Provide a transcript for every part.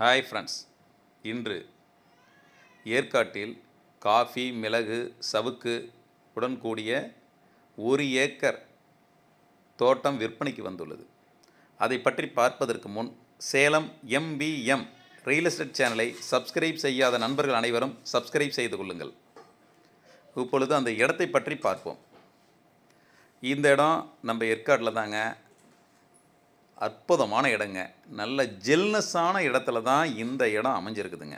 Hi friends, இன்று ஏற்காட்டில் coffee, மிளகு, சவுக்கு உடன் கூடிய 1 ஏக்கர் தோட்டம் விற்பனைக்கு வந்துள்ளது. அதை பற்றி பார்ப்பதற்கு முன் சேலம் MVM ரியல் எஸ்டேட் சேனலை சப்ஸ்கிரைப் செய்யாத நண்பர்கள் அனைவரும் சப்ஸ்கிரைப் செய்து கொள்ளுங்கள். இப்பொழுது அந்த இடத்தை பற்றி பார்ப்போம். இந்த இடம் நம்ம ஏற்காட்டில் தாங்க. அற்புதமான இடங்க. நல்ல ஜில்னஸான இடத்துல தான் இந்த இடம் அமைஞ்சிருக்குதுங்க.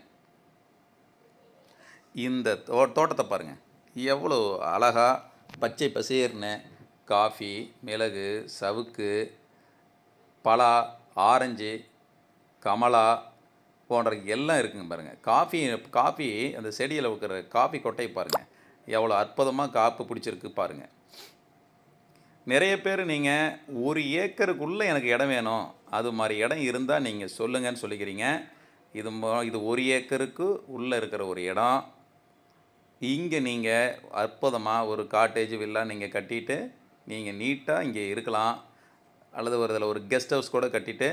இந்த தோட்டத்தை பாருங்கள், எவ்வளோ அழகாக பச்சை பசேர்னு காஃபி, மிளகு, சவுக்கு, பலா, ஆரஞ்சு, கமலா போன்ற எல்லாம் இருக்குங்க பாருங்கள். காஃபி அந்த செடியில் இருக்கிற காஃபி கொட்டையை பாருங்கள், எவ்வளோ அற்புதமாக காப்பு பிடிச்சிருக்கு பாருங்கள். நிறைய பேர் நீங்கள் 1 ஏக்கருக்குள்ளே எனக்கு இடம் வேணும், அது மாதிரி இடம் இருந்தால் நீங்கள் சொல்லுங்கன்னு சொல்லிக்கிறீங்க. இது 1 ஏக்கருக்கு உள்ளே இருக்கிற ஒரு இடம். இங்கே நீங்கள் அற்புதமாக ஒரு காட்டேஜ் வில்லா நீங்கள் கட்டிட்டு நீங்கள் நீட்டாக இங்கே இருக்கலாம். அல்லது இதில் ஒரு கெஸ்ட் ஹவுஸ் கூட கட்டிட்டு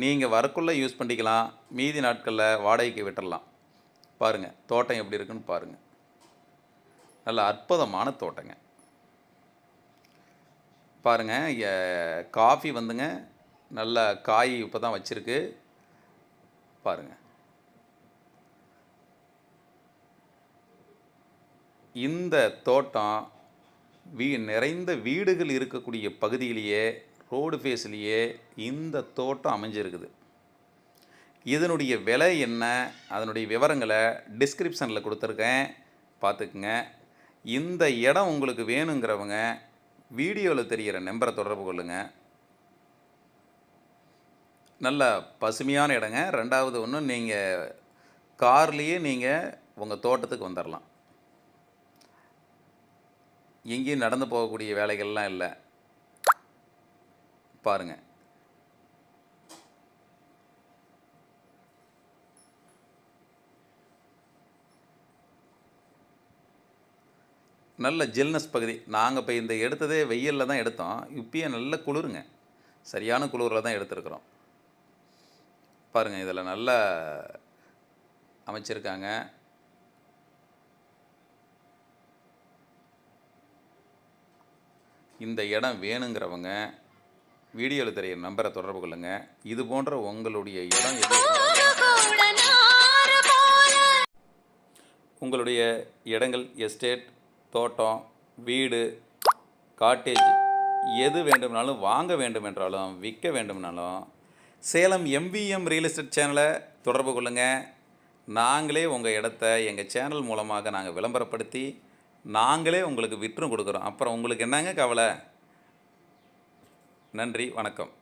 நீங்கள் வரக்குள்ளே யூஸ் பண்ணிக்கலாம். மீதி நாட்களில் வாடகைக்கு விட்டுடலாம். பாருங்கள் தோட்டம் எப்படி இருக்குன்னு பாருங்கள். நல்ல அற்புதமான தோட்டங்க பாருங்கள். காஃபி வந்துங்க நல்ல காய் இப்போ தான் வச்சுருக்கு பாருங்கள். இந்த தோட்டம் நிறைந்த வீடுகள் இருக்கக்கூடிய பகுதியிலேயே, ரோடு ஃபேஸ்லேயே இந்த தோட்டம் அமைஞ்சிருக்குது. இதனுடைய விலை என்ன, அதனுடைய விவரங்களை டிஸ்கிரிப்ஷனில் கொடுத்துருக்கேன், பார்த்துக்குங்க. இந்த இடம் உங்களுக்கு வேணுங்கிறவங்க வீடியோவில் தெரிகிற நம்பரை தொடர்பு கொள்ளுங்கள். நல்ல பசுமையான இடங்க. ரெண்டாவது ஒன்று, நீங்கள் கார்லேயே நீங்கள் உங்கள் தோட்டத்துக்கு வந்துடலாம். எங்கேயும் நடந்து போகக்கூடிய வேலைகள்லாம் இல்லை பாருங்கள். நல்ல ஜில்னஸ் பகுதி. நாங்கள் இப்போ இந்த எடுத்ததே வெயிலில் தான் எடுத்தோம். இப்பயே நல்ல குளிருங்க, சரியான குளிரில் தான் எடுத்துருக்குறோம் பாருங்கள். இதில் நல்லா அமைச்சிருக்காங்க. இந்த இடம் வேணுங்கிறவங்க வீடியோவில் தெரிகிற நம்பரை தொடர்பு கொள்ளுங்கள். இது போன்ற உங்களுடைய இடம் உங்களுடைய இடங்கள், எஸ்டேட், தோட்டம், வீடு, காட்டேஜ் எது வேண்டும்னாலும், வாங்க வேண்டுமென்றாலும், விற்க வேண்டும்னாலும் சேலம் MVM ரியல் எஸ்டேட் சேனலை தொடர்பு கொள்ளுங்கள். நாங்களே உங்கள் இடத்த எங்கள் சேனல் மூலமாக நாங்கள் விளம்பரப்படுத்தி நாங்களே உங்களுக்கு விற்றும் கொடுக்குறோம். அப்புறம் உங்களுக்கு என்னங்க கவலை? நன்றி, வணக்கம்.